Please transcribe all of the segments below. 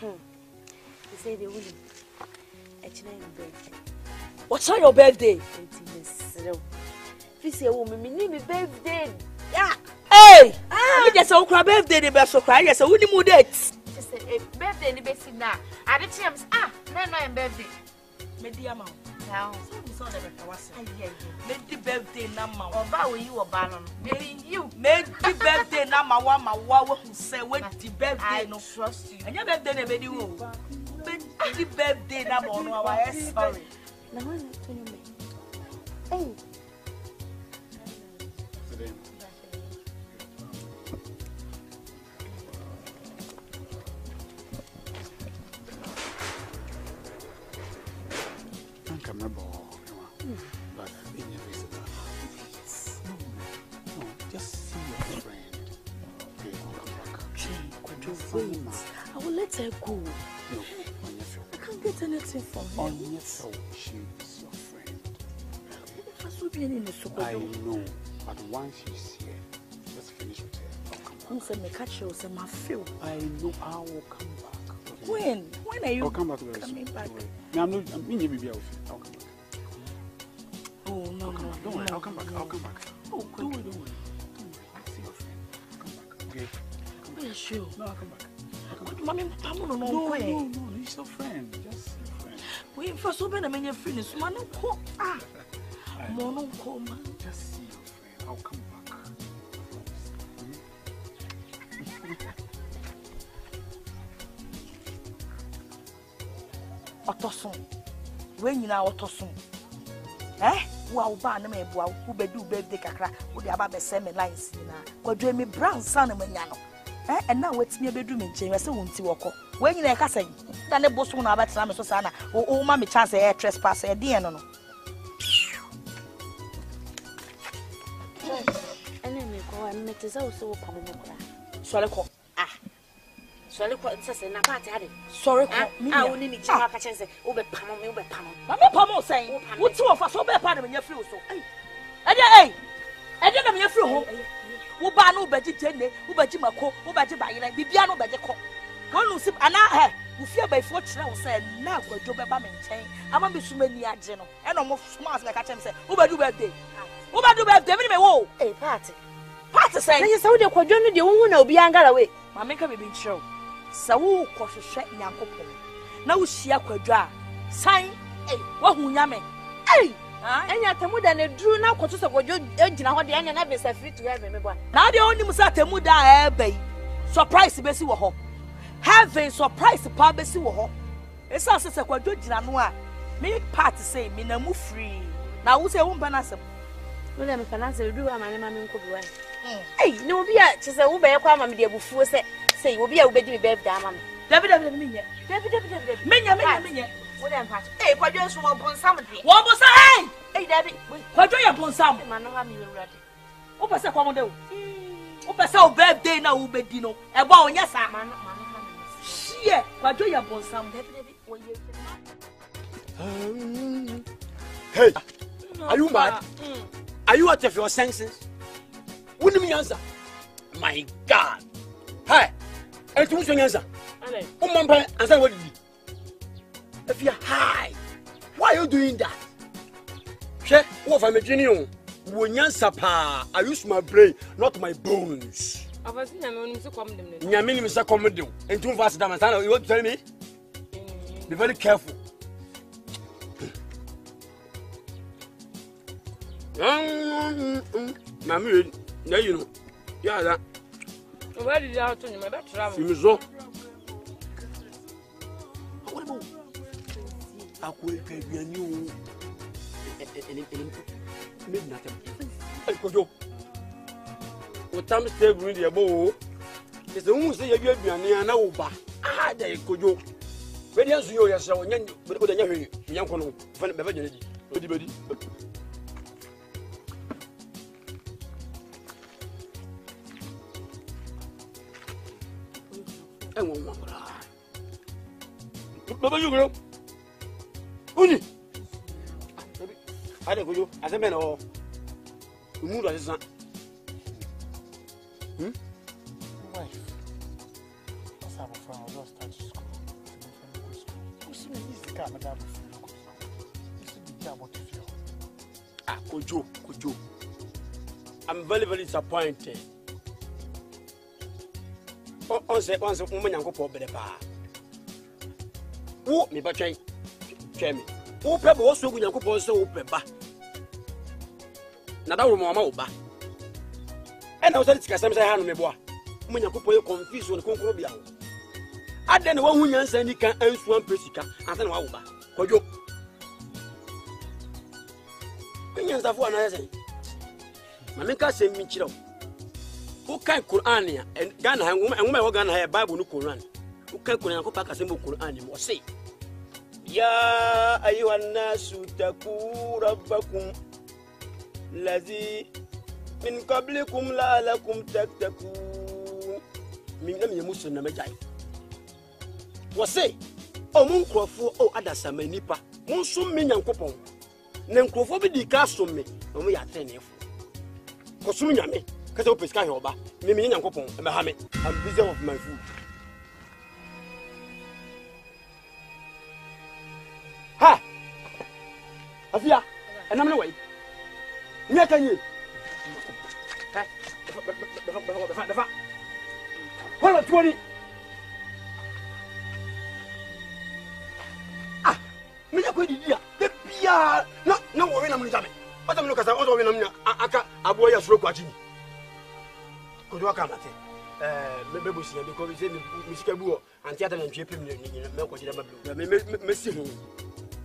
You say the woman. It's not your birthday. What's your birthday? If you woman, me name is birthday. Yeah. Hey! You just a birthday, the best of cry. Yes, a winning mood date. Just a birthday in the best now. I did chance. Then I am birthday. Medium. Now, so never was. Make the birthday number. Or bow you or Bannon. Maybe you make the birthday number one. My wow who say when the birthday. I no trust you. And your birthday never do. Make the birthday number on our sorry. Now, I'm telling you. Hey. Just see your friend. Okay, wait. I will let her go. No, I can't get anything from her. She's your friend. I know, but once she's here, let's finish with her. I'll come back. I know I will come back. Okay? When are you? I'll come back. Coming back. I'm not. I'm in your baby. I'll come back. Oh no, don't worry. I'll come back. Oh, don't worry. I'll see your friend. I'll come back. Okay. Are you sure? No, I'll come back. Mommy, no, he's your friend. Just your friend. Wait, first open a menu finish. Man, no, Mono, man. Just see your friend. I'll come back. Otosun. When you now Otosun. Eh? Wow, ban me, wow, who be do birthday kakra, who the about the same lines, na. Dream me brown son of Manano. Eh? And now what's me a bedroom in chamber, so won't you walk? When you like I say, then the boss won't have a time, so Sana, oh, mammy chance a trespass, a dear no. And then we go and make us also come. Sorry, Sorry, what says in a party. Sorry, I will need to have a chance over Pammo. Mamma Pammo saying, what's two of us over part of your fruit? Hey, I don't know your fruit. Who ban no vegetarian, who bajimako, who bajiba, like Bibiano Bajako. One who sip and I have, who fear by fortune, said, now go to Baba maintain. I'm a bit many at general, and almost smart like I can say, who by do birthday? Who by do birthday? Whoa, a party. Party saying, you saw the quadrant, you won't know beyond away. My maker be show. So, cautious shut Yanko. No, she a quadra. Sign, eh, what who yame? Hey! And yet, the mood and a drew now conscious of what you're doing, what the end and I free to have me. Now the only Musata Muda bay. Surprise Bessie Waho. Having surprise the Papa Bessie Waho. It sounds as a quadra. Me party say, me no move free. Now, who say, won't banasam? Well, I'm a financial do a man and could run. Hey, no, be at just a woman, my dear, before say, will be a baby baby, damn. David, what am I? Hey, what do you want upon somebody? What was I? Hey, David, what do you upon some? Man, I'm ready. What was a commando? What was our birthday now, Ubedino? A bow, yes, man. Yeah, what do you upon some? Hey, are you mad? Are you out of your senses? Wouldn't me answer? My God! Hey, and who's your answer? Answer what you do. If you're high, why are you doing that? Che, what if I'm a genius? When answer, I use my brain, not my bones. I was in a moment to come. Yamin is a commodity, and too fast, damn, you want to tell me? Be very careful. Mammy, now you know. Yeah, that. Where did you out to my back travel? You so. I could pay you a new midnight. I could go. What time stay with your bow? It's the only thing you have been now. Ah, there could go. When you see yourself, but with a young one, Betty. I won't want to lie. Baba, you go. Uni. I don't go. As a man, or you move as a son. Wife. Let's have a friend. I'll just start school. madam. This is the job to feel. Ah, Kojo. I'm very, very disappointed. Once a woman and go for the bar. Who me but train me. Who pepper also when you go for so pepper. Nada Mama Oba. And I was at the same hand me boy. When you go confused on the concrobia. I then one who answer any can answer one pesica and then Oba. Kojo. When you answer for another. Mamika say me chiro. Who can Quran and Ghana and woman Ghana have Bible no Quran. Who can Quran go back as a Quran or say Ya ayuhanna sutaku rabbakum lazi min qablikum la'alakum tattaqun min lam yamusu na majai wo say o mun krofo o adasa manipa mun sum me nyankopon na nkrofo bi di ka sum me o mu ya tenefo ko sum nyame ka se o peska he oba me nyankopon e ma ha me I'm busy of my food. Ha! Afia, and I'm away. Near can you? Hold on, 20. Ah, me not going to do the Pia. No, we're in a minute. But I'm looking at all of them. I boy, a stroke watching. Could you come at it? Maybe we see because we say Miss Kabu and Theatre and Chipping in the milk of the Messi.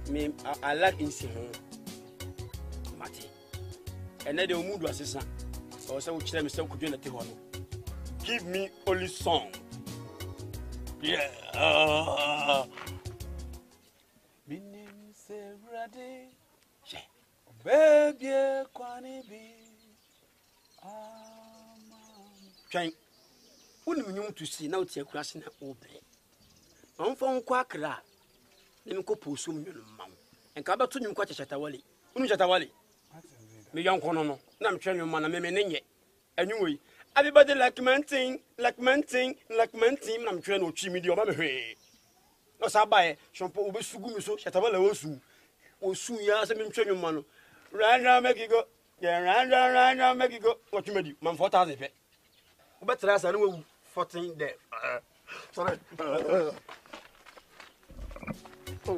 Me, I like in home, Matty. And then the mood was his son. Also, which them so could do at the home. Give me only song. Yeah. My name is Ready. Baby, Quani be. Trying. Wouldn't you to see now to crashing at old play? On phone quackra. Let me go pursue you, mum. And come back to you, quite a chatawali. Unchatawali. Me young Conono. Now I'm trying your man, and me anyway. Everybody like menting. I'm trying to cheat me, your mamma. No, Sabai, shampoo will be so chatawala or soon, yes, I'm trying your man. Run, make it go. Yeah, run, make it go. What you made, man, 4,000. But that's I know 14 there. Sorry. Oh.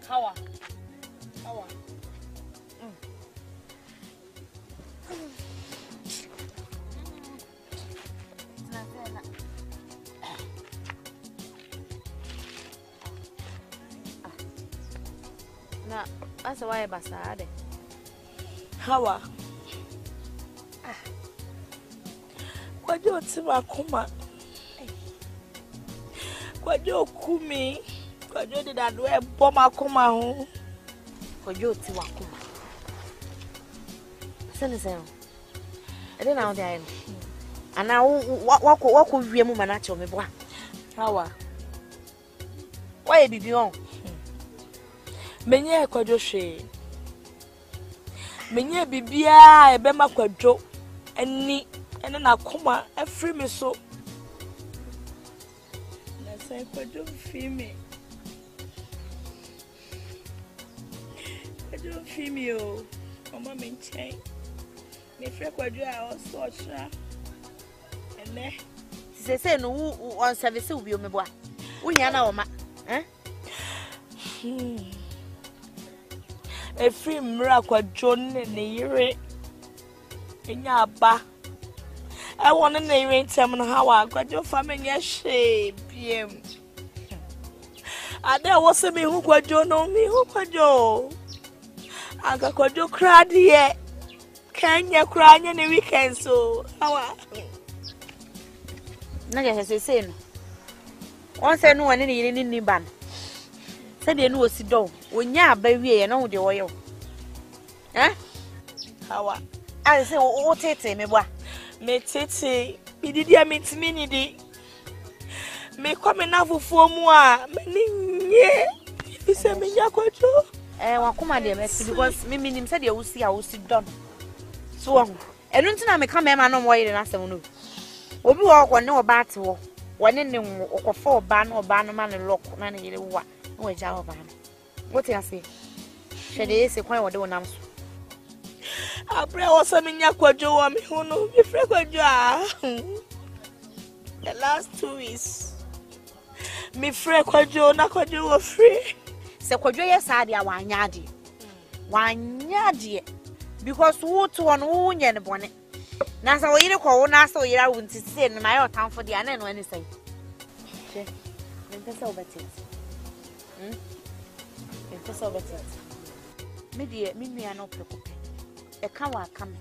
Kawa. Na asa wae basade. Hawa. Kwajo tima kuma. Kwajo kumi. Kwajo de da do e boma kuma ho. Kwajo tiwa kuma. Sene. Ede na odi ayi. Ana wako wie mu mana che o meboa. Hawa. Wae bibi on. Menye Kwajo hwe. Menye bibia ebe ma Kwajo eni ene na koma afri me so. Na sai Kwajo fi me. Kwajo fi me o. Mama me nchen. Me fre Kwajo a o so ochra. Ene. Sese no on service ubi o meboa. Unya na o ma. Every miracle John and the year in your ba. I want to name in time how I got your family shape. And there was a me who could you know me who could you? I got you cried yet. Can you cry any weekend so? How? Naja has say once I know any ban. Said you know sit down. When ya baby and all the oil. How? I say, oh, tete, me boy. Me tete, me come enough for moi. Yeah. You say me yakwajo. Wakuma de mess because me minim said you see done. So enu ntina me ka me ma no mo yire na asem no. Obi wo ne oba te wo. Wone ne okofo oba no ma ne lock na ne yire wa. Na we ja oba no. What you say? Shede se kwan wo de wonam so. Abre wo se me yakwajo wa me hu no. Me frɛ kwajo ah. The last 2 weeks. Me frɛ kwajo na kwajo wo free. Se kwadwo ye saade a wanyade because wo to on wo nye ne bone na sa wo yire ko wo na sa wo yira wo nti se ne mayo tamfo de ana no ani sai che me pesa obetit me de me nua no pekope e ka wa aka me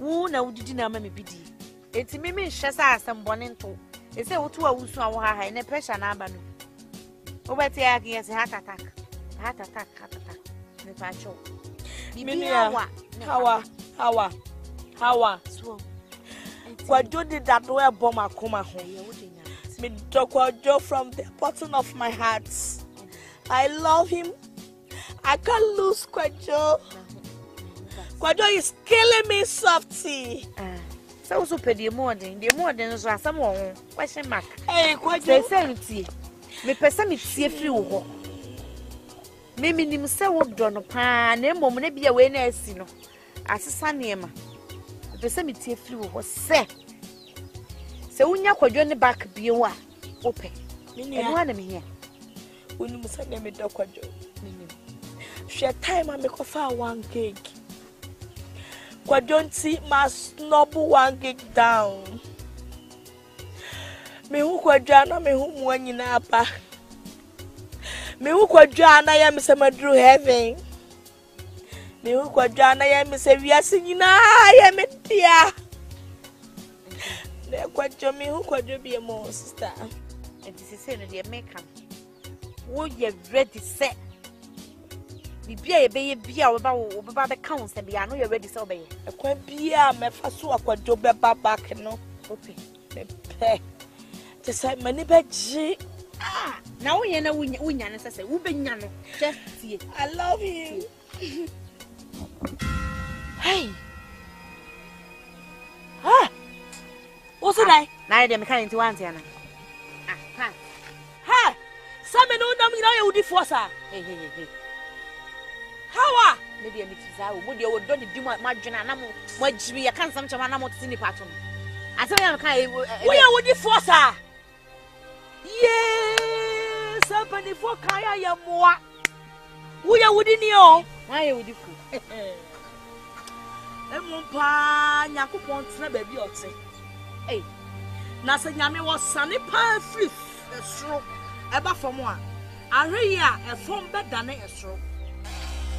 wo na wudidi na ma me bidi enti me nhwe sa asem bone nto e se wo to a wusu a wo ha ne pressure na aba no Obeti yes, heart attack. Me pacho. Hawa. So. Kwajo did that way bomb akoma home. Me Kwajo from the bottom of my heart. I love him. I can't lose Kwajo. Kwajo is killing me, softy. So also pay the more than so someone question mark. Hey, Kwajo. Say me pesa me tie free wo ho me minim se wo do no pa na emom na bia we na asi no asesa ne ma pesa me tie free wo ho se unya kwadwo ne back bie wa ope eno na me hia woni musa na me do kwadwo hwe time a me ko fa 1 gig kwadwo nti ma snob 1 gig down. Me hu kwadwa na me hu mu anyina apa. Me hu kwadwa na ya me se madru heaven. Me hu kwadwa na ya me se wiase nyina ya me dia. Le kwadwa me hu kwadwa bi mo sister. And this is no dey make am. Wo ye ready set. Bibia ye be bia wo ba be count se bia no ye ready se obeye. Ekwa bia me fa so akwadwo be ba back no. Okay. Me pe. Just like many beji. Now we na wunya na sese wo benya no just tie. I love you. Hey. What's it? Na dem kan into one tiana. Ha. Some no na me na you di force. Hey. How are? Maybe a mitiza wo de wo do di ma dwena na mo agiri ya kan sam chama na mo titi ni pato. Asem ya kan we are with the force. Yes, somebody for kaya ya moa. We are within you. Why you with the food? Emumpa nyakopon tena baby ote. Hey. Na se nyame wo sane pa free esro. Eba from a. Ahwe ya e fom beda na esro.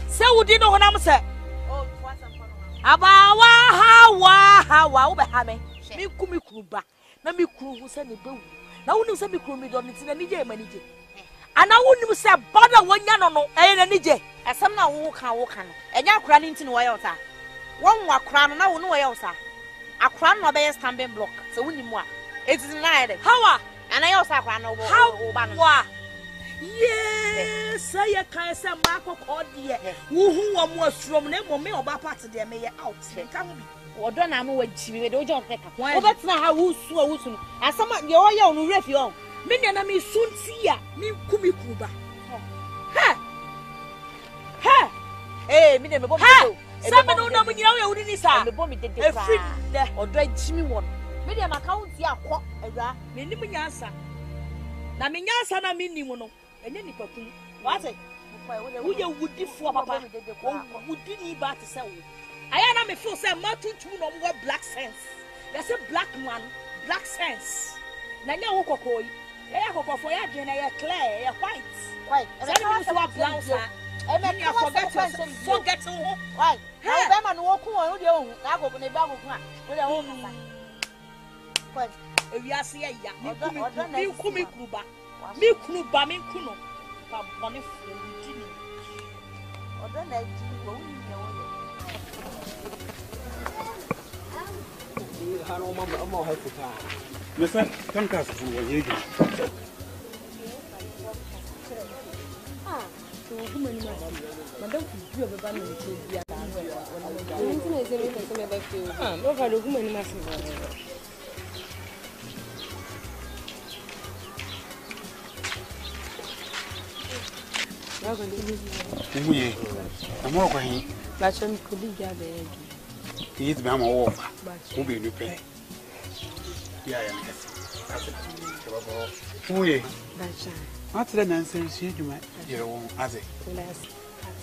Se wudi no honam se. Oh, what some fun. Abawa hawa wo be ha me. Me kumi kuba. Na me kuru hu se ne bewu. Na wonu se me kuru mi do ne tina nije manije. Ana wonu se bada wonya no no e na nije. Asam na wo kan no. Enya akura ni ntini wo ye ota. Won wa akura no na wo no wo ye ota. Akura no be stamping block. Se woni mu a. It is na ede. Hawa. Ana ye ota akura no wo ba no. Yes, I can say Marco Cordia. Who won was from them or me or part of them may out. Come be. Or don't know what she will do. Why, that's not how who's so. As some of your own refuge. Many enemies soon see ya. Me Kumi Kuba. Ha! Ha! Eh, me never. Someone don't know when you wouldn't say the bomb did a free or dry Jimmy one. Medium account, ya, what? Many answer. Na me nyasa na me nimu enye nipa kun what wo ye wudi fo papa wudi ni ba te se wo aya na me feel say matutu no mo black sense they say black man black sense na nya wo kokoi ya kokofo ya dwen na ya clear ya white say me so blouse e me ya forget wo why na be man wo kun wo de ohun na agogo ne ba agogo a wo de ho kasa kwai ewiase ya mi kumi kuba mi kuba mi kuno pa bone fu dini odo na ji wo wi ne wo ye ha no mama ha futa me se kan ka su wo ye gi Madam could be a band and be a I'm more going. But some could be gathered. He's my own. Who be you play? Yeah, we. What's the nonsense you do? Your own as it.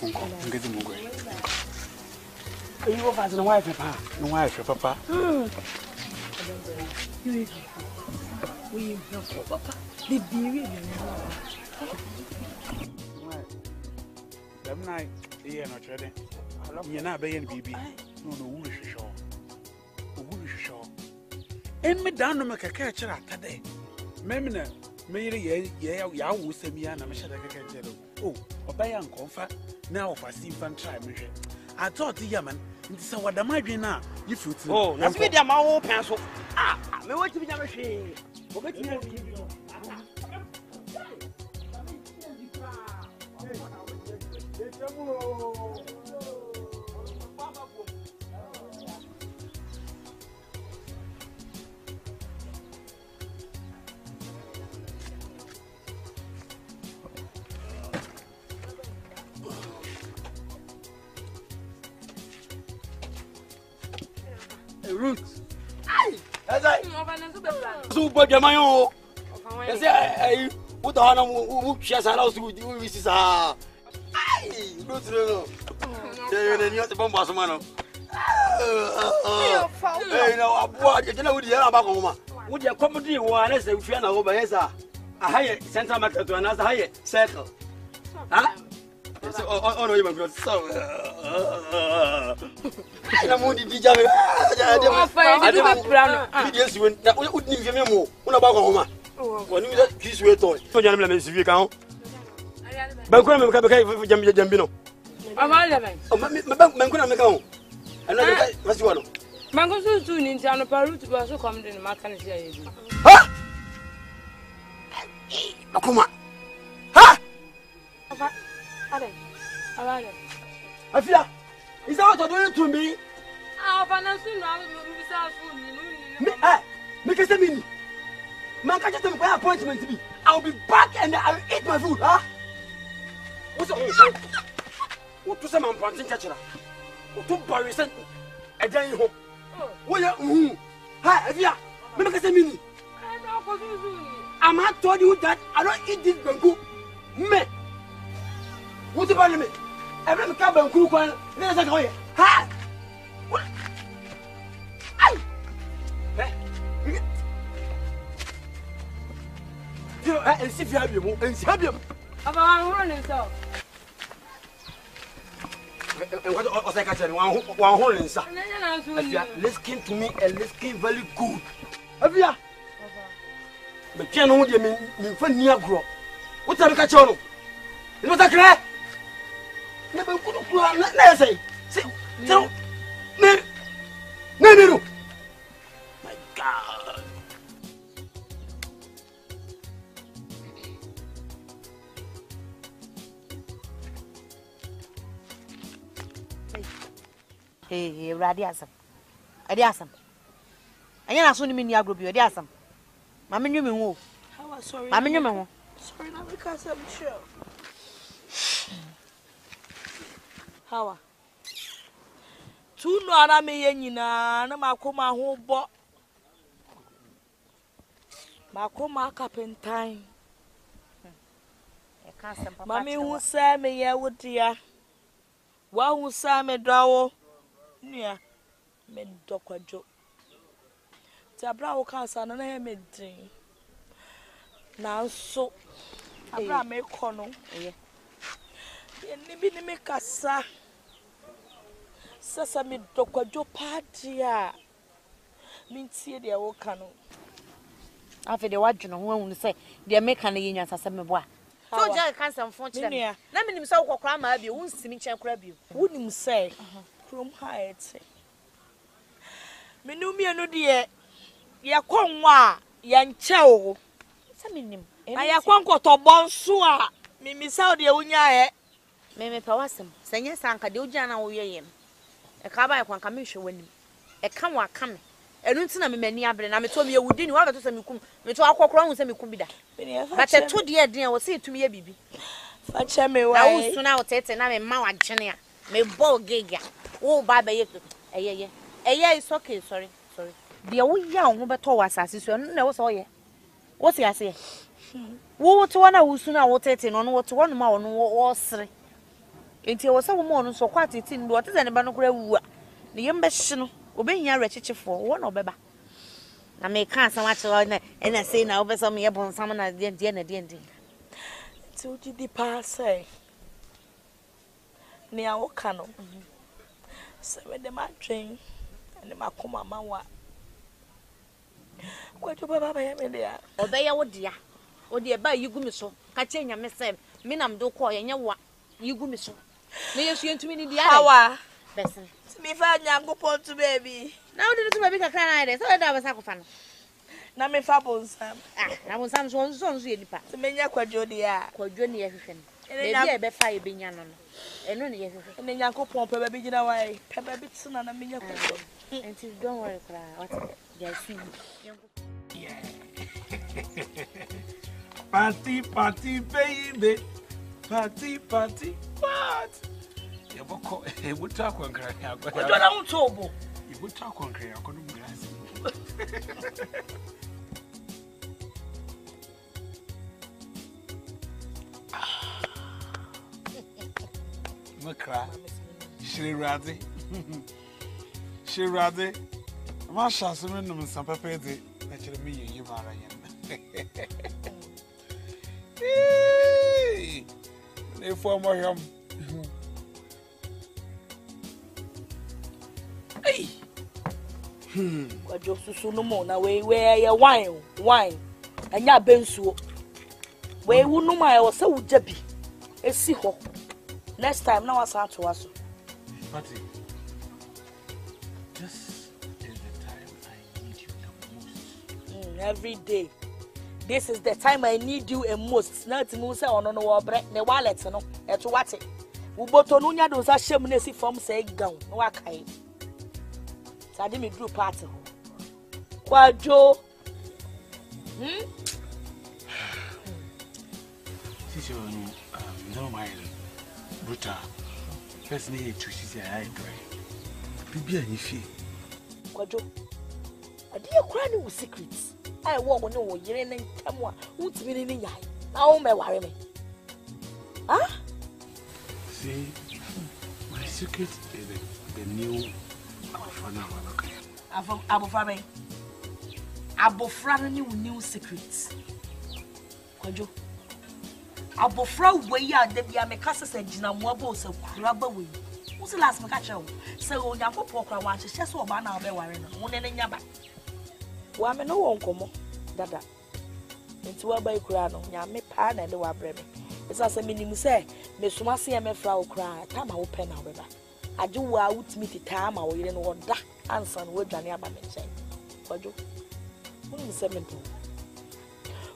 Get him away. You have a wife, Papa. No wife, Papa. We have Papa. The beer. That night, you're not ready. You're not being baby. No, woolish show. Woolish show. And me down to make a catcher at today. Memina, maybe Yahoo send me an amateur. Oh, or by Uncle Fat. Now, if I see fan try, I thought the Yaman, so what am I doing now? You feel oh, that's me, my old pencil. Ah, I want to be a machine. Roots. As I so, but Jamayo, I say, what the honor who shares a house with you, Mrs. Ah, Roots, no, you're the bomb, man. You know, what you know, about Homa. Would your comedy wireless and Fiona over a higher central market to another higher circle? Huh? Oh, no, you so. I'm going to DJ. I don't yes, when that would need you more. What about Homa? When you kiss your toy, so gentlemen, if you count. But when I'm Jambino. I'm going to make home. Another was one. Mango soon in town of Peru to also come in the market. Huh? Come on. Huh? I feel is that what you're doing to me? Make a semi. Man, can just make an appointment to me. I'll be back and I'll eat my food, huh? What's up? What to some punching catcher? What to bury sent a day home? What are hi, Avia? Make a semi. I'm not told you that I don't eat this banku. Me. What's the problem? Every cabin cook one, there's a way. Ha! What? And see if you have you and have you. I'm running so. And what was I catching one hole inside? Listen to me and listen very good. Avia. The piano would mean for near grow. What's a catch on? It was a crack. Never could have say. No. My God. Hey, Radiasam. Adiasam. I am assuming in your group, you adiasam. Mamma, you mean, how sorry. Mamma, you mean, sorry, not because I'm sure. How? Two no ana me yina na makoma ho bo. Makoma carpentine. Mami hu say me ye wodia. Wa hu say me dawo. Nua me dokwadwo. Tabra wo kansa na na me din. Na so abra me kono. Ye ni me kasa. Sasa me dokwadwo padia. Mintie de wo kanu. Afi de wadwono ho hu say de make na yenya sasa me boa. So je kan sam fon kire. Na me nim say wo kokora ma bi wo nsimi chen kora bi. Wo nim say krom haete. Me nu mi enu de ya konwa ya nche wo. Sa me nim. Na ya konko to bonso a me misa de wonya e. Me pawasem. Senya sanka de ogia na wo ye no. E ka ba e kwanka me hwe wanim. E ka wa ka me. Enu ntina me mani abre na me to me yewudi ni wa beto se me kum. Me to akokoro hu se me kum bi da. But e to de den wo se tumi ye bibi. Fa che me wa. Na wo su na wo tete na me ma wa gyene a. Me ball giga. Wo ba ba ye. Eye. Is okay, sorry. De wo ya wo beto wa asase so na wo so ye. Wo se ase. Wo to na wo su na wo tete no wo to no ma wo no wo sere. Enti wo se wo mo no so kwa tete ndo te ze ne ba no kura wu a. Ne yem be hye no obenya rechechefo wo na obeba na me kan san wa che na say na obesa me yebon sam na de ti o di pa say ni a wo kano se we de ma twen ene ma koma ma wa kwato baba ya me dia obeya wo dia o de ba yigumi so ka che nya me se me nam do ko ye nya wa yigumi so na yesu yentumi ni dia hawa besen me fa nyango pontu baby na wo de to baby kakra na ide so da ba sa ko fa no na me fa bonsam na bonsam so ye nipa se me nya kwadwo dia kwadwo ne ye hwehwe no baby e be fa ye be nya no eno ne ye hwehwe ene nyango pon pe baby gina wa pe baby tsuna na me nya kwadwo until don't worry kra what ya see yeah. Party baby party what you boko e buta kwankra ya kwa ojo na untobo e buta kwankra ya kwa no grasi makra shirade ma shaso me num san pepede na kire me yi mara yen ne fo mo yam hey kwajo susu no mo na we ya wine anya bensuo we wu no ma e wo se wo jabi esi ho next time na wasa to waso party this is the time I need you the most every day this is the time I need you the most na timu se ono no wo bre ne wallet no e to wate wo boto no nya do sa shem na si form say gown no wakai sade me group party ho kwajo Sister, no mind. Brutal. First need to see I do. Bibi ani fi. Kwajo. Ade ekura ni wo secrets. Ai wo mo ne wo yire ne ntam a wutimi ni yai. Na wo me ware me. Huh? See, my secret is the new Afana Walaka. Abofra me. Abofra ni wo new secrets. Kwajo. Abofra we ya de bia me kasa se gina mo abo se kura ba we. Wo se last me ka che wo. Se o nyankopɔ kura wan hye so oba na obe ware no. Wo ne ne nya ba. Wa me no won komo dada. Nti wa ba kura no nya me pa na de wa bre me. Isa se minim se me suma se me fra wo kura ta ma wo pe na obeba. Age wo a wutimi tita ma wo yire no woda ansa no wadwane aba me nchen. Kwajo. Wonu se me do.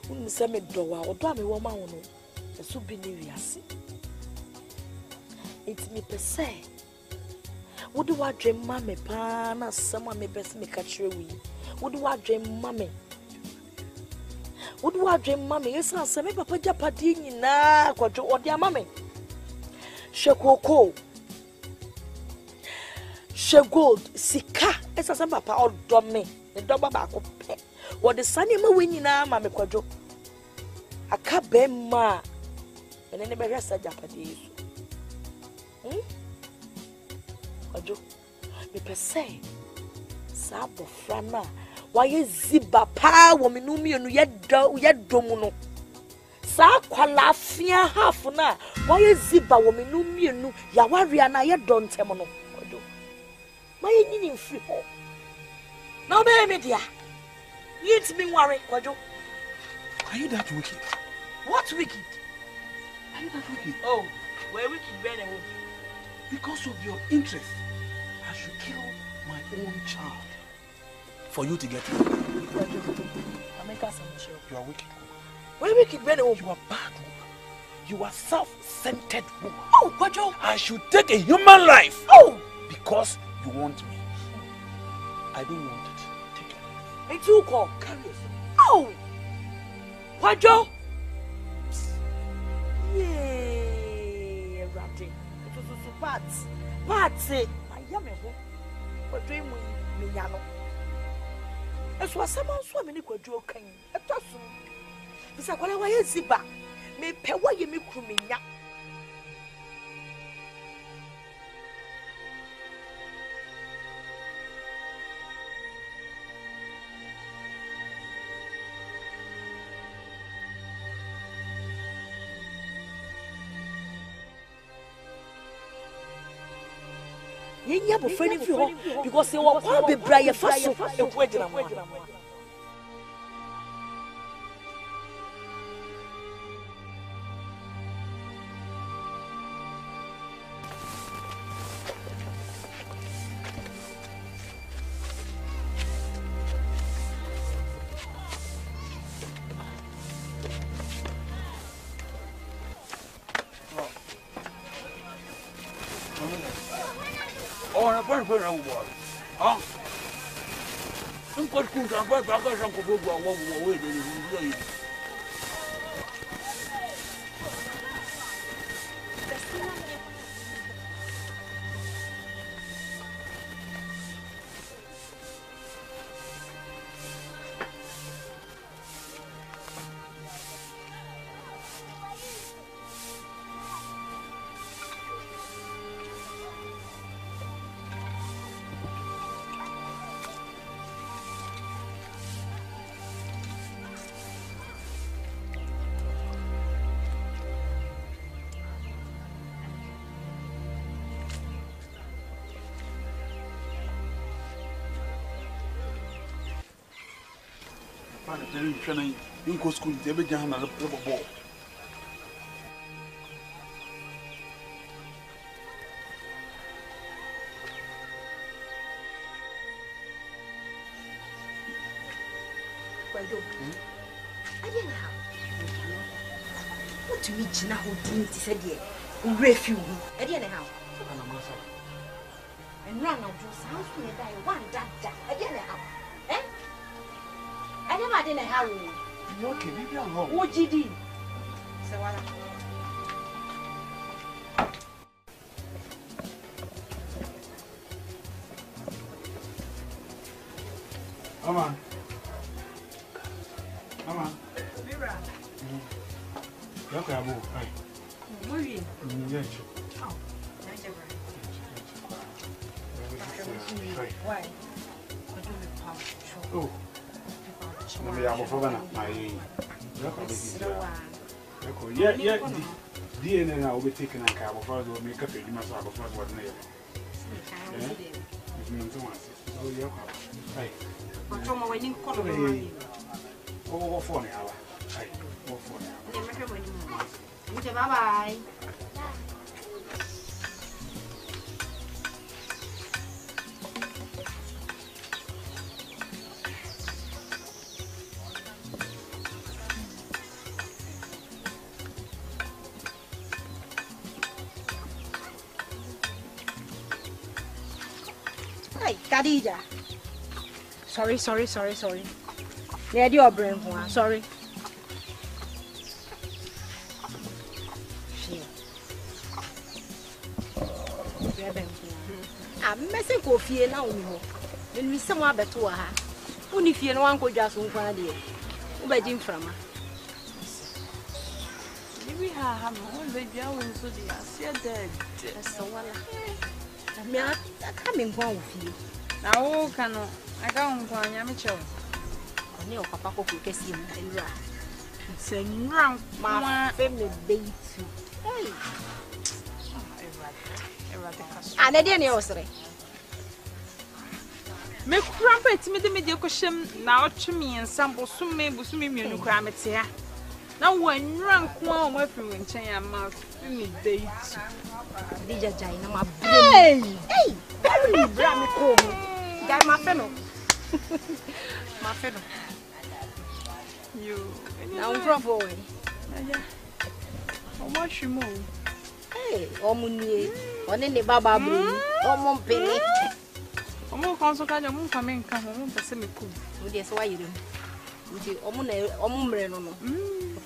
Wonu se me do wa odo ame wo ma wo no. So be ni wiase. It's me per se. Would do what dream mammy pana someone may best make a tree. Would do what dream mammy? Would do what dream mammy? Yes, I say, Papa Japadini na quadro or dear mammy. Shakoko. Shagold, Sika, as a papa or domme, the double back of pet. What the sunny ma winning na mammy quadro. A cabema. And then the rest of Japanese. Ojo, me per se, Sabo Frana, why is Ziba pa woman no me and yet domuno? Sa qualafia half na, why is Ziba woman no me and Yawariana yet don't temono? Ojo, my in free home. Now, baby, dear, you'd be worried, Ojo. Are you that wicked? What wicked? Are you that wicked? Oh, where wicked Ben? Because of your interest, I should kill my own child for you to get it. I make us sure. You are wicked. Where wicked Ben? You are bad. You are self-centered woman. Oh, Kwajo. I should take a human life. Oh, because you want me. I don't want it. Take it. It's you call. Carry yourself. Oh, Kwajo. Yay, Randy. Parts. I am a home. What dream we yano? As was someone swimming in Kwajo King. A tossum. This is what I want to see back. Me pay what you make for me. You have a friend if you because they will all be bright fast. Oh, I'm going to put on water. Oh, I'm going to put on water. I'm going to put on water. You go school, they began a little ball. I didn't have. What do you mean, Gina? Who didn't say, dear? Who refuse? I didn't have. And run of Joe's house will die one that. I didn't have. Eh? I never didn't have. Okay, maybe I'm wrong. What did you do? So what? Come on. Come on. Mira. Okay, I'm going. Where are you? Yes. Oh, why? Oh. Maybe I'm for yeah. DNA now will be taken and car before they will make up a mass of what name. Oh, yeah. Right. Oh, for an hour. Bye-bye. Kadija. Sorry. Yeah, your brain one. Sorry. I'm messing coffee now. When we somewhere better, only if you know Uncle just won't find it. By Jim from her. We have one baby. I will so the Asia dead. So, I can't go with you. Now, I can't go on Yamicho. No, Papa could get him and run. It's a round, my family baby. Hey, and I didn't know, sir. Make crumpet me the mediocre shim now to me and sample some may be swimming in the climate here. Now, when rank one way from when China mouth, you need dates. Did China, my hey, Brammy Combe. Guy, my fellow. My fellow. You now, drop away. Omo Hey, Omuni, one in the Baba Blue, Omon Penny. Omo Council Kaja Moon coming, come home to see me cool. That's why you do. With the Omumre,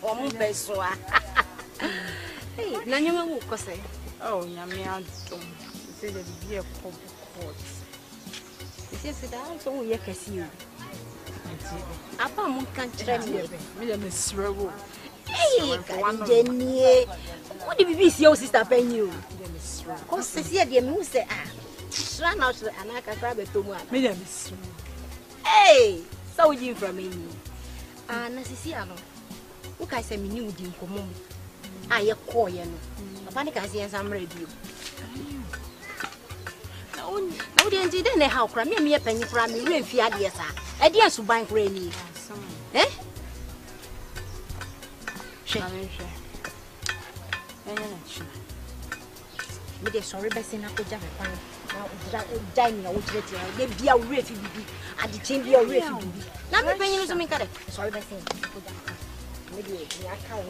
Omon Pessoa. Hey, Nanya will say. Oh, Yammy, I don't say that be a court. Yes, that's all you can see. Apa Moon can't tell me, Miss Robo. Hey, Jenny, what did you see your sister paying you? Because Cecilia, the music, run out and I can grab it to one. Hey, so you from me. And Cecilia, who can say me new in common? I call you. A panic I see some radio. No, didn't how cram me a penny from me, rain fiat, yes, sir. I dare to bank rainy. Eh? Me sorry best in Apple Jam. Now, dining out with you. They be a refugee and the change be a refugee. Now, I'm paying you to make it. Sorry, best in maybe I can't.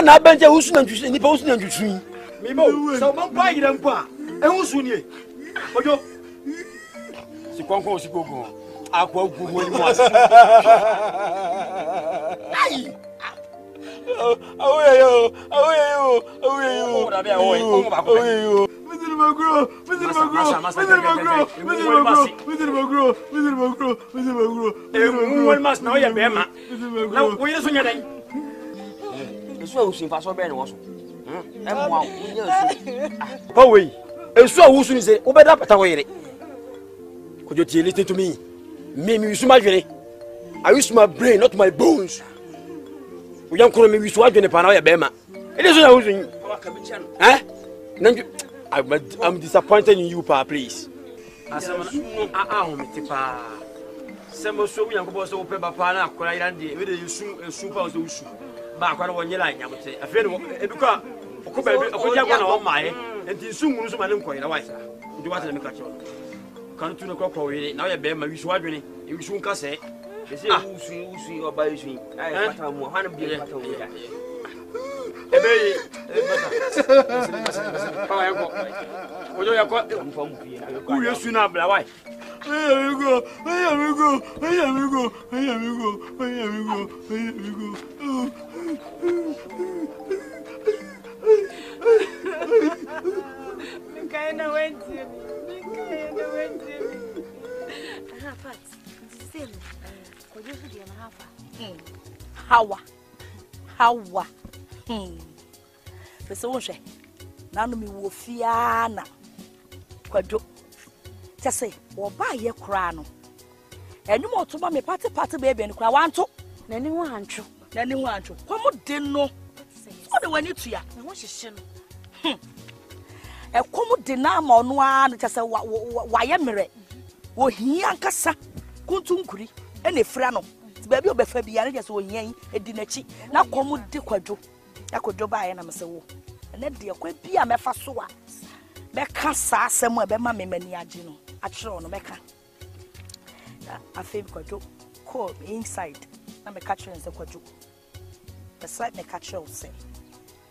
Na benje usu na ntwisi nipa usu na ntwisi mimo so mo pa yire mpo a usu nie ojo si konko si gogo akwa gugu ni mo ai aweyo da be awoy o ba ko Mizir magro won mas na o ye be ma na wo yire so nya dan esu awusu fa so be ne wo so emwa unya esu pa we esu awusu ni se obeda pata wo yire kojo tie listen to me me wisu ma dwene I use my brain not my bones we yan koro me wisu adwene pa na wo ye be ma e so awusu ni I'm disappointed in you pa please asema me tipa sema so we yan ko bo so pe ba pa na akora irande we de esu pa so usu ba kwa no nyela nyamote afi no eduka okoba bi okodia kwa na wo mae enti sungu so ma ne nkoyira wa ndi wata me ka che kan tu no kokko we na ye be ma wisu adwene e wisu nka se ese usu oba wisu ai pata mu hanu bi pata mu ya ebe mata pa yango ojo yakọ mfam pie ku yesu na bla wa amigo Mikaena wenti. Hawa. Pese wo hwe. Na no mi wo fia na. Kwadwo. Tese wo ba ye kura no. Enum otuma me party baby no kura wanto. Nani ho antwo. Komo de no. So de wani tuya. Na ho hyehye no. Komo de na ma ono a no tese wa ye mere. Wo hia nkasa kuntunkuri ene fira no. Baby obefa bia na tese wo hia edi nachi na komo de kwadwo. Yakodwo ba ye na mese wo. Ene de kwa bia mefa so a. Meka sa asem e be ma me mani age no. Akere no meka. I think kwadwo call inside. Na me catch and say kwadwo. The side me catch you say.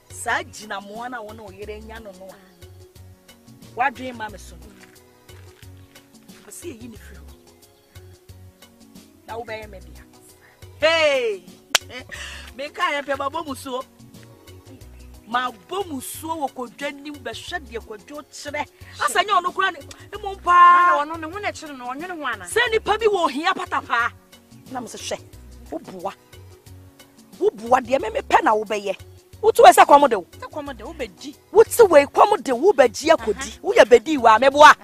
Sa gina mo na wona oyere nya no no. Wa dream ma me so. But see yi ni free. Na wo be me dia. Hey! Me ka ya pe babo muso. Ma bomuso wo kodwani be hwede kwadwo kire. Asanya ono kura ni emompa. Na wono ne ho na kire no onwene ho ana. Se nipa bi wo hia patapa. Na me se hwe. Wo bua de me pe na wo beye. Wutu we se kwom de wo. Se kwom de wo beji. Wutu we kwom de wo beji akodi. Wo ye bedi wa me boa.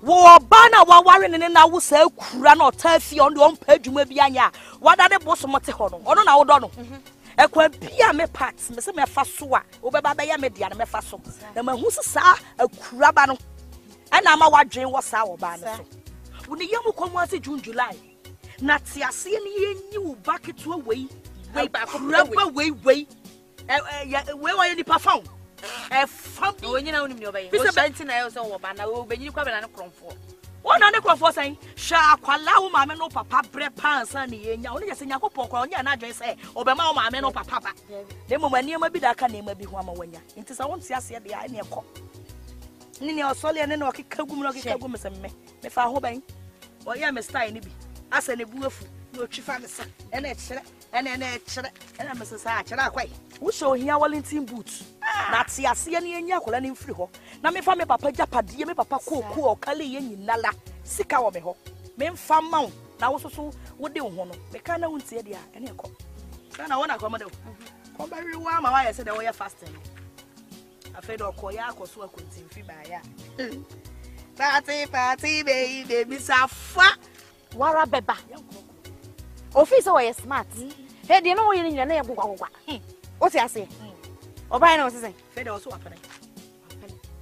Wo ba na wa ware ne na wo sa kura na otafie on de on pa adwuma bi anya. Wada de boso mote ho no. Ono na wo do no. Ekwa bia me parts me se me fa so a wo be ba be ya me dia na me fa so na ma hu sa akura ba no ana ma wadwen wo sa wo ba no so wo ne yam komo ase June July na ti ase ne yenyi wo baketo wei ba kura ba wei we wo ye ni pa fa fam wo nyina wonim ne obaye wo shanti na yo se wo ba na wo benyini kwa be na ne kromfo wona ne kromfo san sha akwala wo ma me no papa bre pansa ne yenya wona yese nyakopon kwa onya na adwen se obema wo ma me no papa ba ne mo mani ma bi da aka ne ma bi ho ama wanya nti sa wonti ase de ya ne ekọ ni ne osole ne no okekagum no okekagum se me fa ho ban wo ya me style ne bi asa ne buafu no twifa me sa ene ekire ene me sa akire akwai wo show hia Wellington boot na ti ase ne yenya akola ne mfiri ho na me fa me papa japade me papa koku okale ye nyinala sika wo me ho me mfa ma wo na wo soso wo de wo ho no me ka na wo ntie de a ene ekọ na wona kwa mode ko ba wi wa ma wa ye se de wo ye fasting afa do ko ya akoso akontin fi ba ya party baby mi safa wara beba office wo ye smart he de no wo ye nyina na ye gogwa o ti ase oba na o se fe de o so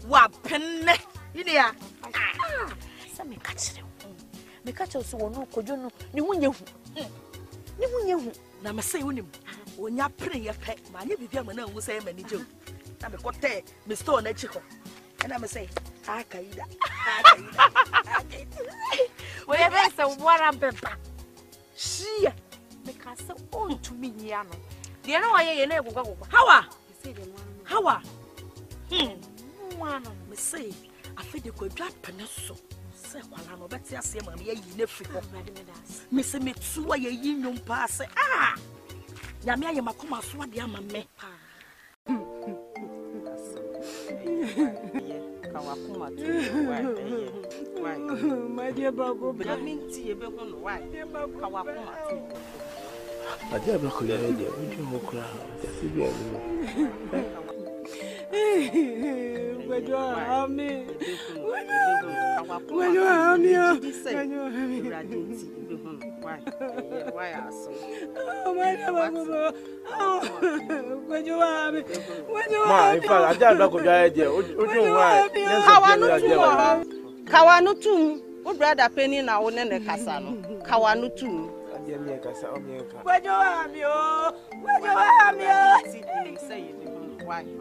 wapene yini ya sa me catch so wono kodwo no ne hunye hu na me say wonim onya pren ye pe ma nya bibia ma na hu say ma ni jew na me kote me store na chiko na me say akaida we be se wara beba shia me ka se on to me nya no de na wa ye na egugwa hawa Mwana me say afede kwadwa pene so se kwala no beti ase ma me yi na fi ho me se me tuwa ye yi nwom pa ase nyame aye makoma so ade ama me kawakuma tu why my dear bago na minti ebe ho no why kawakuma tu Adia ba ko ya dia ojo mo kra ti bi ani Kawanutum, o brother penny na wo ne kasa no. Kawanutum. Why?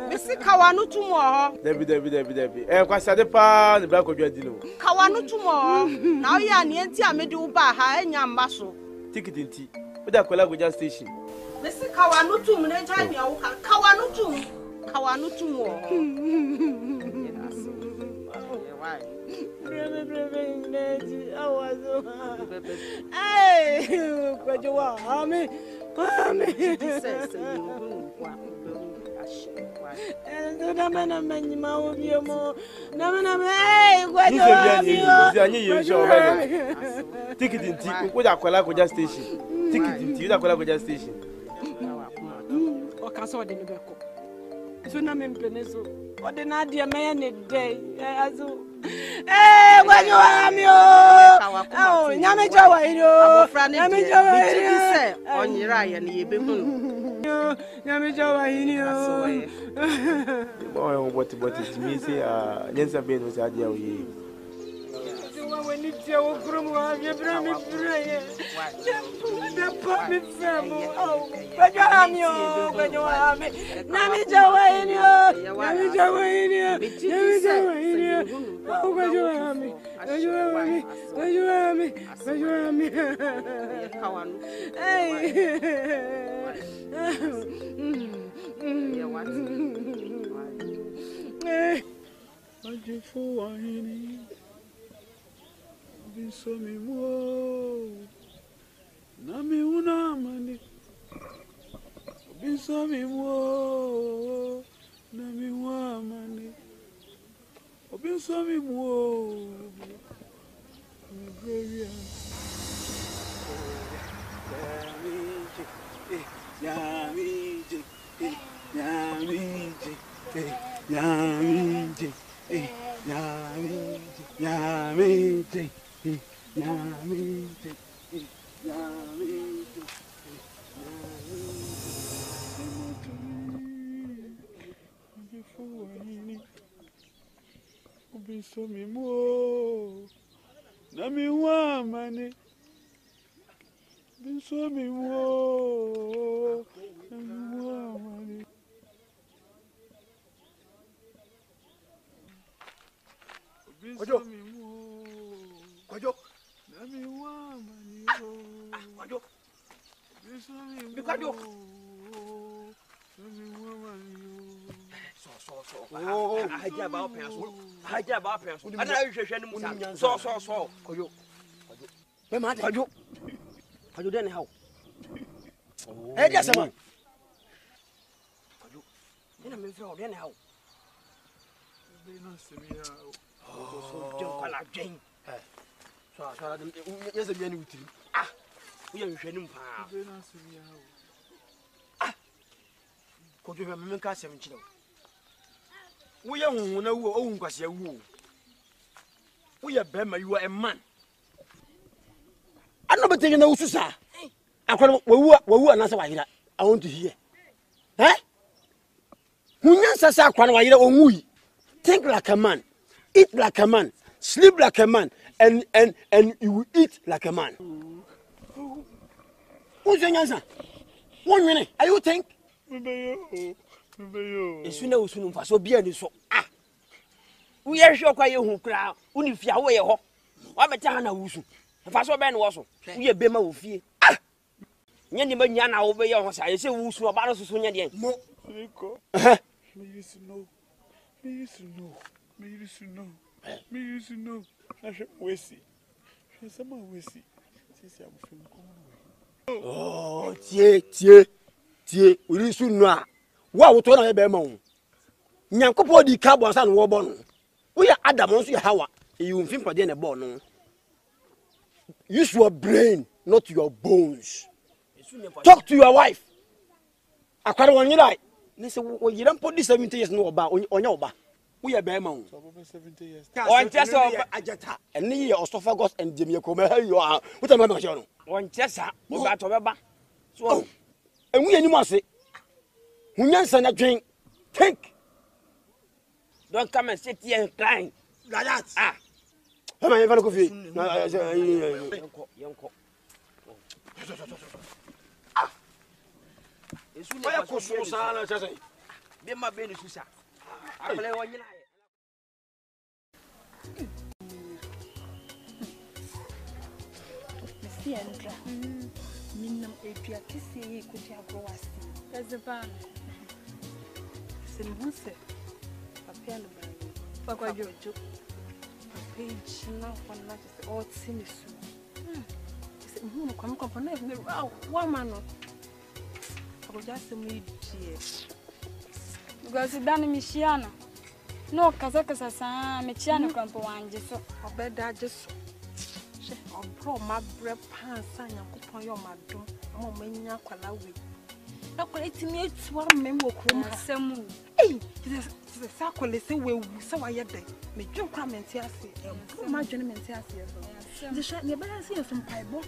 Missy Kawanutum ho. Debi. Kwasa de pa ne bra kodwa di no. Kawanutum ho. Na o ya ne enti amede wo ba ha enya mba so. Ticket nti. We da kola goja station. Missy Kawanutum ne ja ne wo Kawanutum ho. Why? So na me mpene so o de na de me ne dey azu when you am yo oh nyame jawa iro nyame jawa iro se onyira ye ne yebehu nyame jawa iro boy what it means say nyensa be no say ade awoye when you tell grum wa ye bra me pray the pop me fam oh when you am yo when you am nyame jawa iro nyame jawa iro nyame jawa iro oh when you am when you am kawanu hey Bisomi mo na mi una mani bisomi mo na mi wa mani bisomi mo gloria Bisomi mo na mi wa mani bisomi mo na mi wa mani bisomi mo Kojo na mi wa mani Kojo bisomi mo Kojo na mi wa mani oh haja ba penso ana hwehwe ne mu so Kojo be ma Kojo den how eh dia sama Kojo ina me fẹ́ o den how be na semi ya so den kwala dwen so yes be ni wutiri ah wo ya hwehwe ne mu pa be na semi ya Kojo me me ka sem chiro wo ya hunhu na wo ohun kwase wo wo ya bema you are a man ano betege na ususa akwa wawu anasa wayira I want to hear hunyansa sa akwa na wayira onwui think like a man eat like a man sleep like a man and you will eat like a man unyansa wonwene are you think esuna usunu mfaso bia ni so wo ye hwe kwa ye hu kra uni fia wo ye ho wa beta ha na wusu mfaso be ne wo so wo ye bema wo fie nya ni manya na wo be ye ho sa ye se wusu oba no susu nya de mo Rico me used to know I should wesi sama wesi sisi amfim ko oh tie uri sunu a wa wo to na be ma wo nyankopo di ka bo sa no wo bo no wo ya adam nso ya hawa you mfim pade na bo no use your brain not your bones talk to your wife akwara won yirai ni se wo yiram po di 70 years no oba onya oba wo ya be ma wo so 70 years on tesa ajata eni ye esophagus and demie ko ma hayo a wo ta ma ma no on tesa wo ba to beba so enwu ye nimu ase hunyansa na dwen think don't come and sit here and crying like that come on even coffee yanko esu ne ko so sana sasa be ma be ni susa akole wonyina ye Sandra minam edua Kesee ikuti agrowasi ezeba senbuse papia no ba fakwajo page na kwana se otinisu kwa kwa na wa mano akojase mu die Because dani mishiana. No kasa sa mechiana krampo wanje so. Obeda jeso. She obro ma bre pansa Nyankopon yo madom. Ama manya kwala we. Na kwa etimi etuwa mem wo krom asemu. Eh, se sa kwale se we wu se wa yede. Me dwen kwa menti ase. Obro ma dwen menti ase so. Ze sha ne ba ase so mpaibo.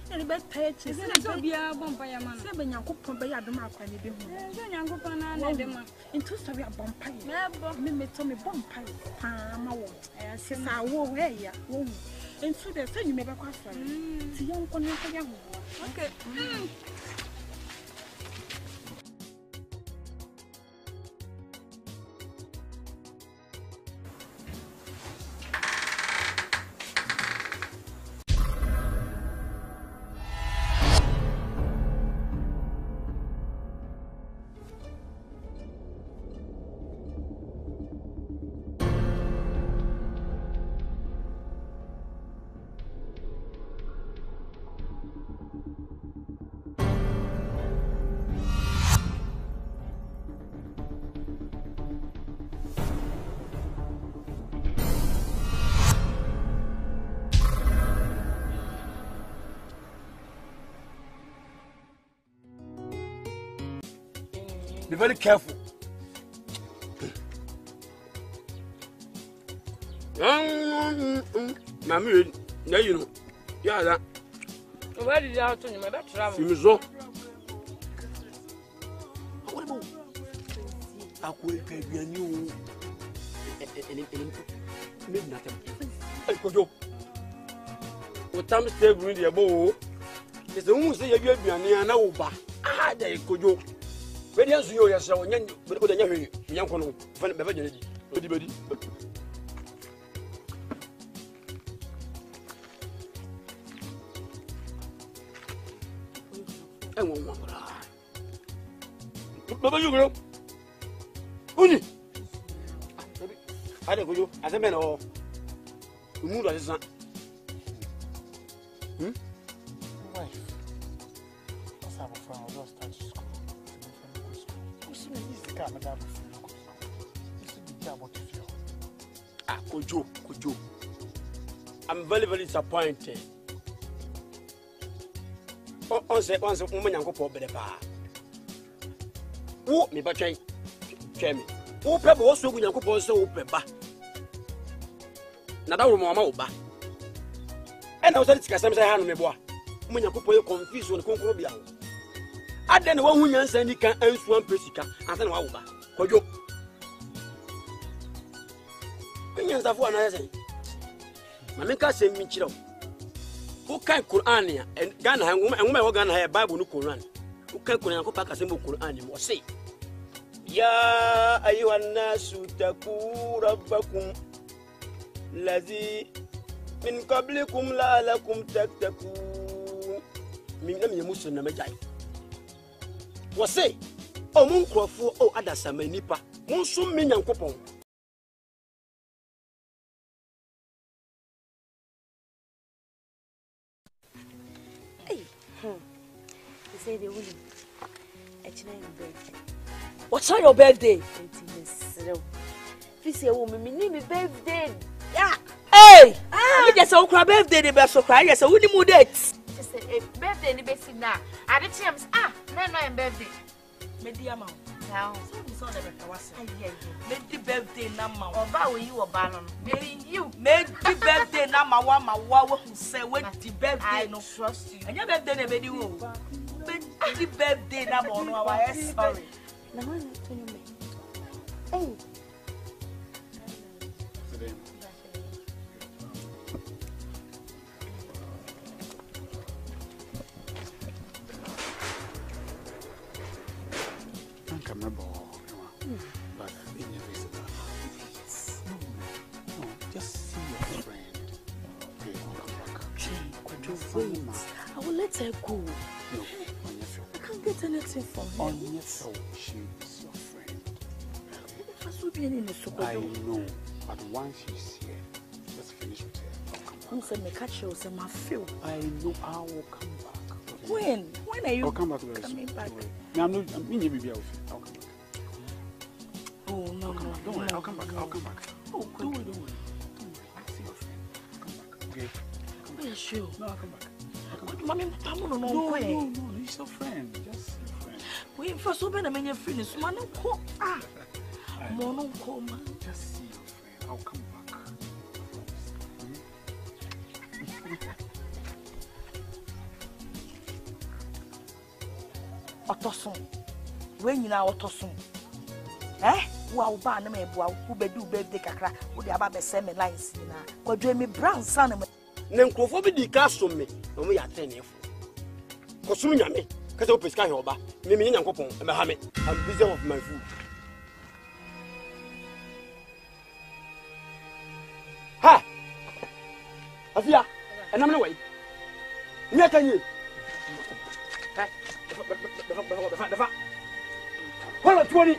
Ne be tachi. Se na bia bompa ya mana. Se be Nyankopon be yadom akwa ne be hu. Se Nyankopon na de ma. Into so we abompa ye. Me to me bompa ye. Pa ma wo. Se Sa wo we ya. Wo. Into the say you me be kwa sorry. Ti yon ko ne ko ya hu. Okay. Be very careful. Mammy, now you know. Yeah, that. Where did you have to my better travel? You so. What about? I could pay you midnight. I could go. What time stay with the above? It's the only say you have been near now. Ah, they could go. When you see yourself, but what you young one, when the baby, buddy. I won't want to. Baba, you go. Uni. I don't go. As a man, or you move as a son. Wife. Let's have a fun. I'll just start school. Kojo. I'm very, very disappointed. Once woman yanko po bede pa. Wo me ba twen me. Wo pe bo so gu yanko po so wo pe ba. Na da wo mama wo ba. E na wo se tika sam se ha no me bo a. Woman yanko po ye confuse won konkoro bia wo. Ade na wo hu nyansa ni kan ansu an pesika ansa na wo ba. Kojo. Nyansa fo na se. Mama ka se mi kire wo. Who can Quran ya and Ghana and woman Ghana have Bible no Quran. Who can Quran ko pa ka se mo Quran mo say. Ya ayuha nasu taqu rabbakum lazi min qablikum la'alakum tattaqun. Min na me musu na majai. Wo say o mun krofo o adasa manipa. Mun sum me nyankopon. Say the woman. What's on your birthday? If you woman, me name is birthday. Yeah. Hey! You just so cry birthday, the best so cry. Yes, I wouldn't move that. Just a birthday, the best now. I did chance. No, birthday. Mediama. Now, so never was. Make the birthday number. Or bow you or bannon. Maybe you make the birthday number one. My wow who say when the birthday no trust you. And your birthday never do. The birthday number on our sorry. No, I'm not telling me. Oh. No, just see your friend. Okay, wait. I will let her go. No, I can't get anything from her. She is your friend. I know, but once she's here, let's finish with her. I'll come back. I know I will come back. When are you I'll come back. Coming back? I'm not. I'll come back. Oh, no. Don't worry, I'll come back. Oh, don't worry. I'll see your friend. I'll come back. Okay? Are you sure? No, I'll come back. Mommy, No, he's your friend. Just your friend. Wait, for so many men, your friend is man. Ah, Mono, come. Just see your friend. I'll come back. Otosun. When you now Otosun. Eh? Wow, ban me, who be do birthday kakra, who the about the same lines. What do me brown son? Nenkrofobi di cast me. No me ya train for. Kosum nyame. Kase o pesika yoba. Me me nyankopon e me ha me. I'm busy of my food. Ha! Afia, enam ne way. Nya kan yi. Ha. Defa. Hola 20.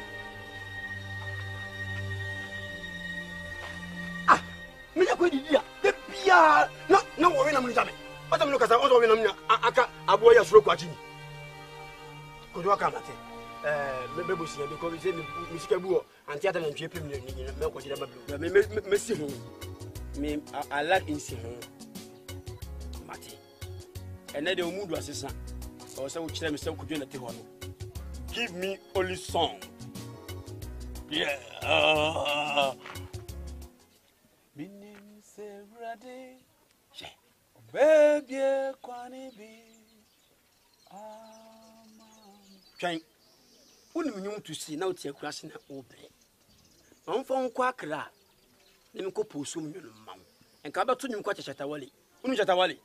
Ah, me ya ko di dia. De bia. No worry na munjame. Ota me no kasa, ota we na munya aka abo ya suro kwachi ni. Ko do aka mate. Me bebusi ya because say me sika bu o anti ata na ntwe pem ni me ko jira bablu. Me si ho. Me I like in si ho. Mate. Ene de omudu asesa. O say wo kire me say ko dwe na te ho no. Give me only song. Yeah. Minim se ready. Baby, kwani bi. Twan. Woni menyum to see na otie kurase na obre. Onfo nkwa akra. Ne me ko poso mnwenu mam. Enka ba to nyum kwa chatawale. Unu chatawale.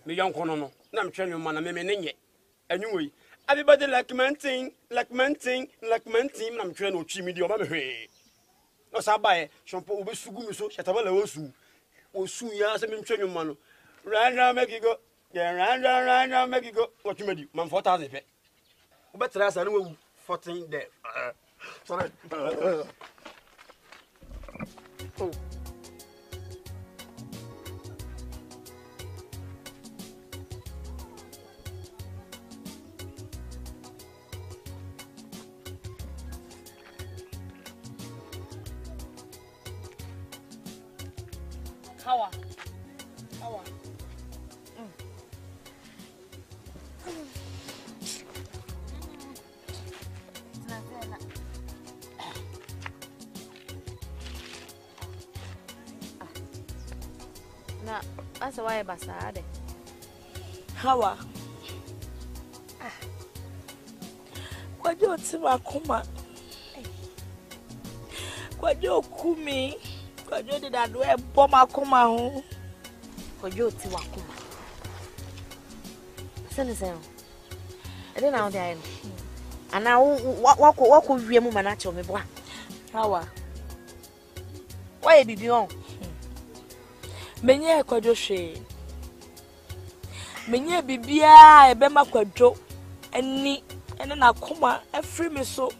Me yanko no. Na me twenyu ma na me nenye. Anwui. Everybody like menting. Na me twenyu no twi me di o ma me hwe. No sabae, shompo obesugu mi so chatawale osu. Osu ya se me twenyu ma no. Run, make it go. Yeah, run, make it go. What you made? Man, 4,000 pay. Better as I know 14 there. Sorry. Oh. How? Na asa wae basade. Hawa. Kwajo tiba kuma. Kwajo kumi. Kwajo de dadu e boma kuma ho. Kwajo tiwa kuma. Sene sene. Ede na odi ayi. Ana wako wie mu mana che me boa. Hawa. Wae bibi on. Menye Kwajo hwe. Menye bibia ebe ma Kwajo eni ene na kuma free me so.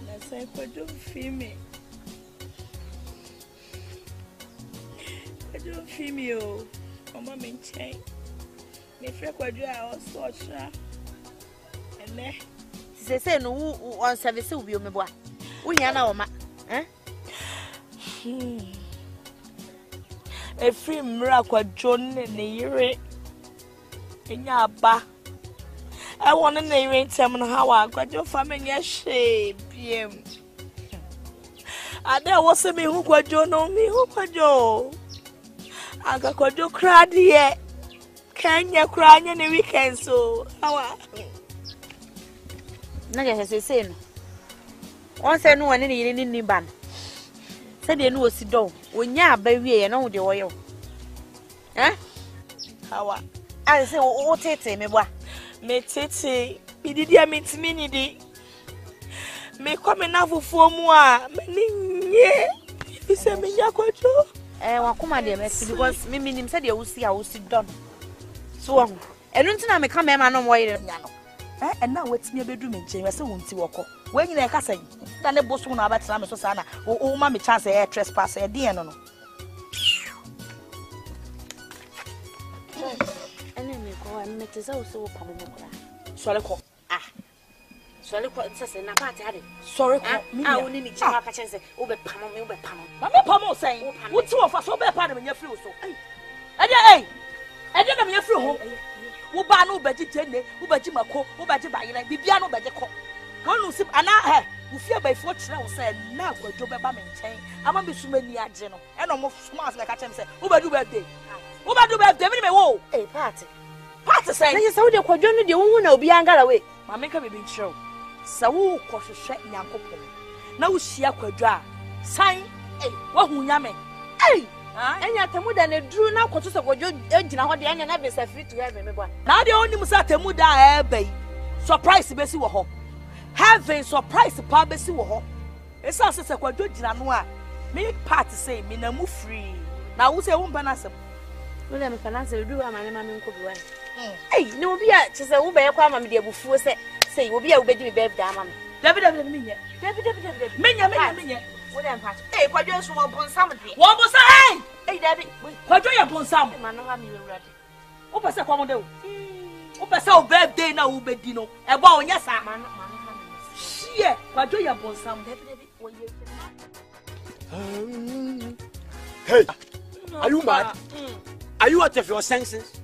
Na say Kwajo free me. Kwajo free me o. Mama me nchen. Me free Kwajo a also ochra. Ene Se no on service wo bi o me boa. Wo hia na wo ma. Every mira Kwajo ne yire enya aba I want to name them how I Kwajo family shape biem Ada was me who Kwajo no me who Kwajo Aga Kwajo cried ye Kenya crying in the weekend so how na je se no on se no woni ne ni ban se de no osidon onya aba wie na wo de wo yo how I say o tete me boa me tete me didi a metimi ni di me kwame na fufuo mu a me nye fi se me nya Kwajo wakoma de me because me nim se de wosi don so enu ntina me ka me ma no mo yire nya no and now what's me bedroom in chain? I say, won't see walk. When you like, I say, then the boss won't have a time so sana. Oh, mammy, chance a trespass a dear no. And then me go and make this also come. So I call Sorry, say na party ade. Sorry, I only need to catch and say, Obe Pamo, Obe Pamo. Mama Pamo saying, what two of us so bad part of your fruit so. I didn't have your home. Ubano Betty, Ubajimako, Ubajiba, Bibiano Bajako. One who sip and I who fear by fortune said, now for Job maintain. I'm going to be so many at General and almost smart like I can say, Ubadu birthday. Ubadu birthday, whoa, a party. Party saying, you saw the quadrant, the woman will be away. Mamma can be show. So, cautious shut Yanko. No, she a quadra. Sign, what who yame? Hey! And yet, Tamuda drew now conscious of what you're urging out the end and have a free to have me. Now the only Musatamuda bay. Surprise the Bessie Waho. Having surprise the Pab Bessie Waho. It's also a quadra. Me party say, me no move free. Now, who's a woman as a William Finance will do a man could win. Hey, no, be at just a woman, I'm a dear before say, will be a baby baby, damn. David, William Patch. Hey, what you're so upon somebody. What was I? Hey, David, what do you upon some? Man, I'm ready. Open a commando. Open so birthday now, Ubedino. A bow, yes, man. She, what do you upon some? Hey, are you mad? Are you out of your senses?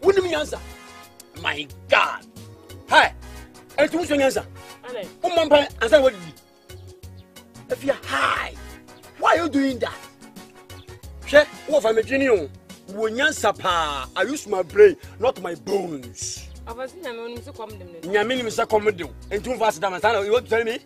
Wouldn't me answer? My God. Hey, and who's your answer? Umampa, answer what you if you're high, why are you doing that? Che, what if I'm a genius? When you pa, I use my brain, not my bones. I was in a moment to come. Yamini is a commodore, and 2 fast damn. You want to tell me?